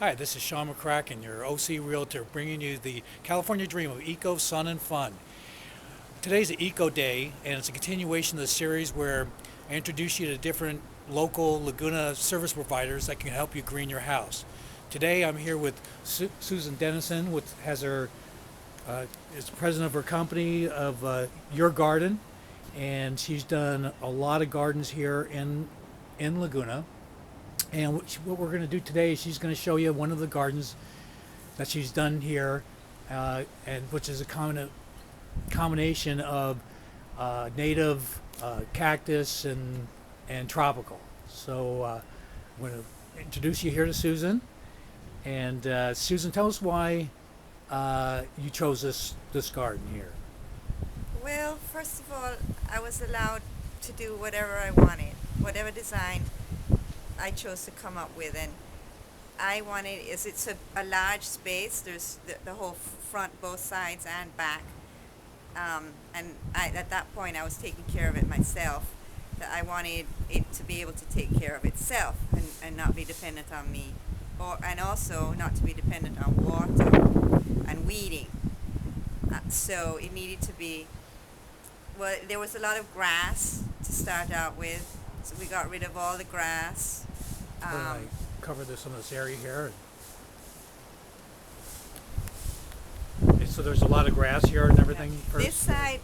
Hi, this is Sean McCracken, your OC Realtor, bringing you the California dream of eco, sun, and fun. Today's the Eco Day, and it's a continuation of the series where I introduce you to different local Laguna service providers that can help you green your house. Today, I'm here with Susan Tenison, is president of her company of Your Garden, and she's done a lot of gardens here in Laguna. And what we're going to do today is she's going to show you one of the gardens that she's done here, and which is a combination of native cactus and tropical. So I'm going to introduce you here to Susan. And Susan, tell us why you chose this garden here. Well, first of all, I was allowed to do whatever I wanted, whatever design I chose to come up with, and I wanted it's a large space. There's the whole front, both sides and back, and at that point I was taking care of it myself. That I wanted it to be able to take care of itself and not be dependent on me, and also not to be dependent on water and weeding. So it needed to be. Well, there was a lot of grass to start out with, so we got rid of all the grass. I cover some of this area here. So there's a lot of grass here and everything. This side,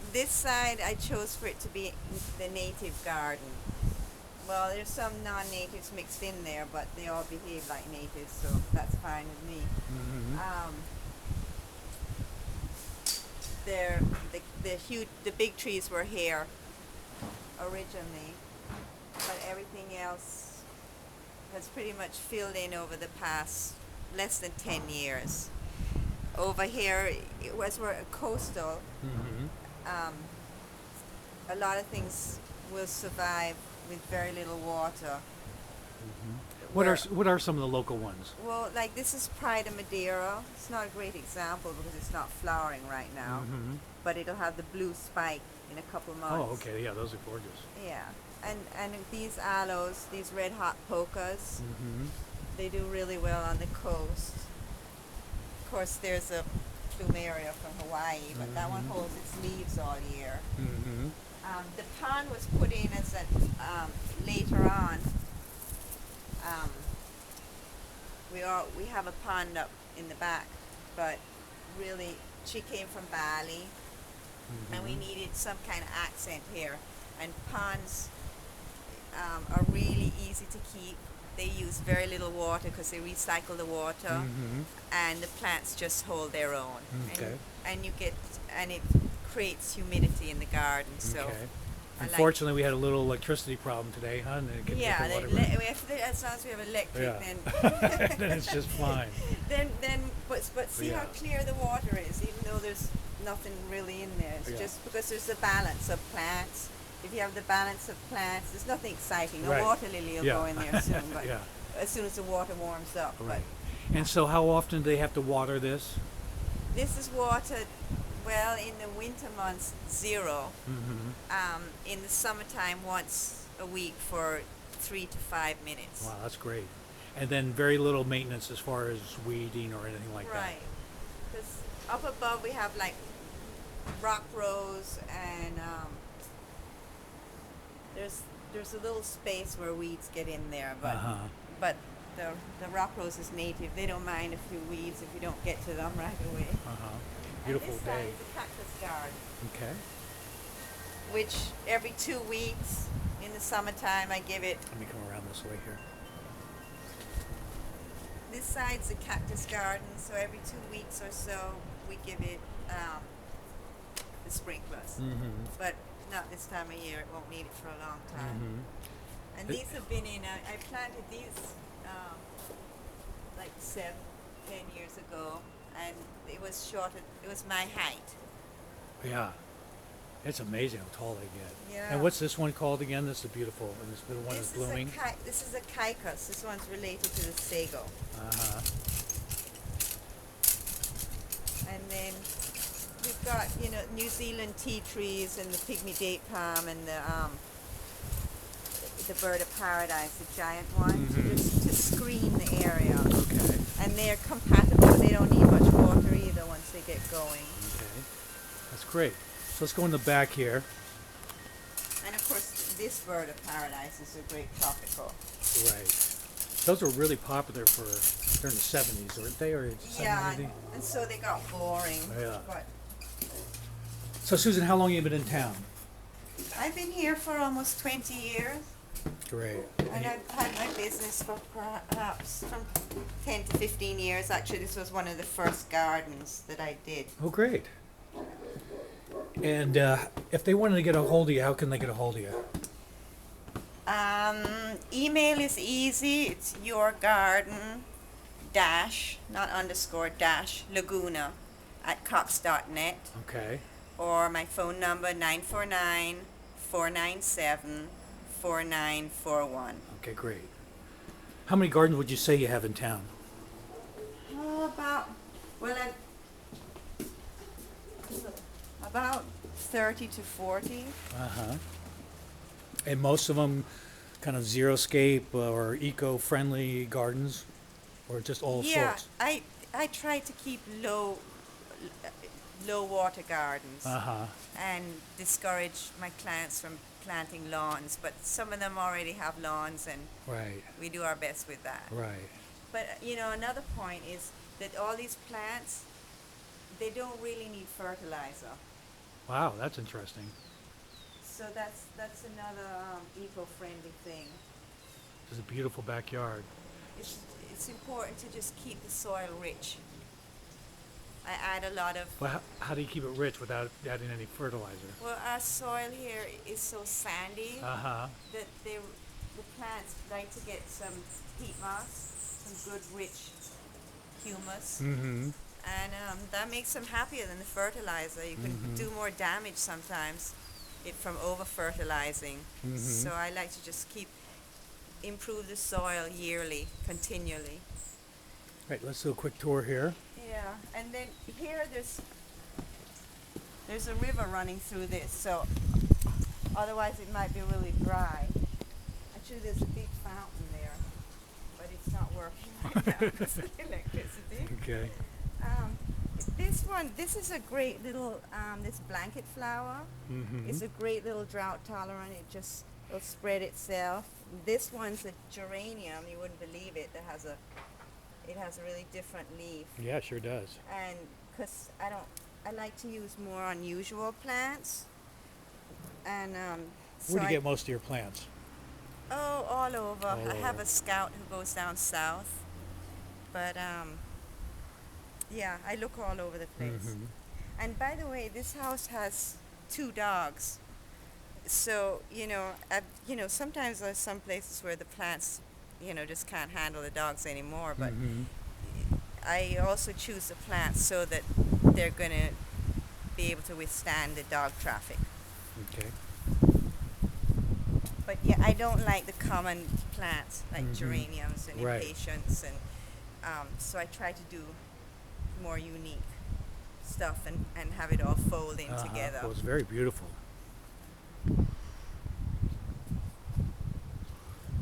I chose for it to be the native garden. Well, there's some non-natives mixed in there, but they all behave like natives, so that's fine with me. Mm-hmm. The big trees were here originally, but everything else has pretty much filled in over the past less than 10 years. Over here, we're coastal. Mm-hmm. A lot of things will survive with very little water. Mm-hmm. What are some of the local ones? Well, like this is Pride of Madeira. It's not a great example because it's not flowering right now, Mm-hmm. but it'll have the blue spike in a couple months. Oh, okay. Yeah, those are gorgeous. Yeah, and these aloes, these red hot pokas, Mm-hmm. they do really well on the coast. Of course, there's a plumeria from Hawaii, but that one Mhm. holds its leaves all year. Mm-hmm. The pond was put in as later on. We have a pond up in the back, but really she came from Bali, and we needed some kind of accent here. And ponds are really easy to keep. They use very little water because they recycle the water, Mm-hmm. and the plants just hold their own. Okay. And it creates humidity in the garden. So Okay. I like- Unfortunately, we had a little electricity problem today, huh? And it couldn't get yeah, the water we running. have as long as we have electric, Yeah. then Then it's just fine. but see how Yeah. clear the water is, even though there's nothing really in there. It's Yeah. just because there's a balance of plants. If you have the balance of plants, there's nothing exciting. A Right. water lily will Yeah. go in there soon, but Yeah. as soon as the water warms up. Right. And so, how often do they have to water this? But this is watered. Well, in the winter months, 0. Mm-hmm. In the summertime, once a week for 3 to 5 minutes. Wow, that's great. And then very little maintenance as far as weeding or anything like Right. Because up above we have like rock rose, and there's a little space where weeds get in there, that. but the rock rose is native. They don't mind a few weeds if you don't get to them right away. Beautiful and this day. side is a cactus garden, Okay. which every 2 weeks in the summertime I give it. Let me come around this way here. This side's a cactus garden, so every 2 weeks or so we give it the sprinklers. Mm-hmm. But not this time of year. It won't need it for a long time. Mm-hmm. And these have been in. I planted these like 7-10 years ago, and it was short. It was my height. Yeah. It's amazing how tall they get. Yeah. And what's this one called again? This is beautiful. And this little one is blooming. This is a cycas. This one's related to the sago. Uh-huh. And then we've got, New Zealand tea trees and the pygmy date palm and the bird of paradise, the giant one, Mhm. just to screen the area. Okay. And they're compatible. They don't need much water either once they get going. Okay, that's great. So let's go in the back here. And of course, this bird of paradise is a great tropical. Right. Those were really popular for during the 70s, weren't they? Or Yeah, 70s? and so they got boring. Yeah. But So Susan, how long have you been in town? I've been here for almost 20 years. Great. And I've had my business for perhaps from 10 to 15 years. Actually, this was one of the first gardens that I did. Oh, great. And if they wanted to get a hold of you, how can they get a hold of you? Email is easy. It's your garden dash, not underscore, dash, Laguna at cox.net. Okay. Or my phone number 949-497-4941. Okay, great. How many gardens would you say you have in town? About 30 to 40. Uh-huh. And most of them kind of zero-scape or eco-friendly gardens, or just all Yeah, sorts? I try to keep low water gardens Uh-huh. and discourage my clients from planting lawns, but some of them already have lawns and Right, we do our best with that. right. But another point is that all these plants, they don't really need fertilizer. Wow, that's interesting. So that's another eco-friendly thing. It's a beautiful backyard. It's important to just keep the soil rich. I add a lot of. Well, how do you keep it rich without adding any fertilizer? Well, our soil here is so sandy Uh-huh. that the plants like to get some peat moss, some good rich humus, Mm-hmm. and that makes them happier than the fertilizer. You can do more damage sometimes from over fertilizing. So I like to just improve the soil yearly, continually. Right, let's do a quick tour here. Yeah, and then here there's a river running through this, so otherwise it might be really dry. Actually, there's a big fountain there, but it's not working right now because of the electricity. Okay. This is a great little, this blanket flower. Mm-hmm. It's a great little drought tolerant. It'll spread itself. This one's a geranium. You wouldn't believe it. It has a really different leaf. Yeah, it sure does. And because I like to use more unusual plants. And so Where do you get most of your plants? Oh, all over. All I have over. a scout who goes down south. But yeah, I look all over the place. Mm-hmm. And by the way, this house has 2 dogs. So, sometimes there's some places where the plants, just can't handle the dogs anymore. But Mm-hmm. I also choose the plants so that they're going to be able to withstand the dog traffic. Okay. But yeah, I don't like the common plants like Mhm. geraniums and Right. impatiens, and so I try to do more unique stuff and have it all fold in together. Well, it's very beautiful.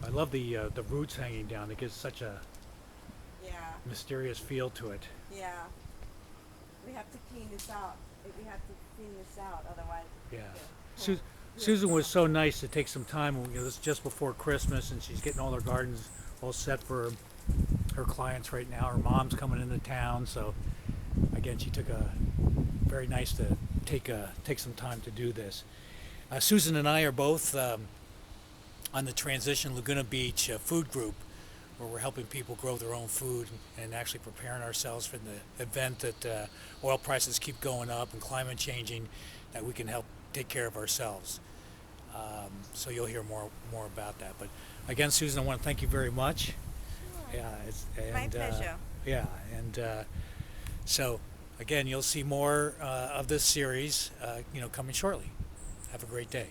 I love the roots hanging down. It gives such a Yeah, mysterious feel to it. yeah. We have to clean this out. We have to clean this out, otherwise. Yeah. the whole- Susan was so nice to take some time. This is just before Christmas, and she's getting all her gardens all set for her clients right now. Her mom's coming into town, so again, she took very nice to take some time to do this. Susan and I are both on the Transition Laguna Beach food group, where we're helping people grow their own food and actually preparing ourselves for the event that oil prices keep going up and climate changing, that we can help take care of ourselves. So you'll hear more about that. But again, Susan, I want to thank you very much. Sure. Yeah, My pleasure. Yeah, and so again, you'll see more of this series, coming shortly. Have a great day.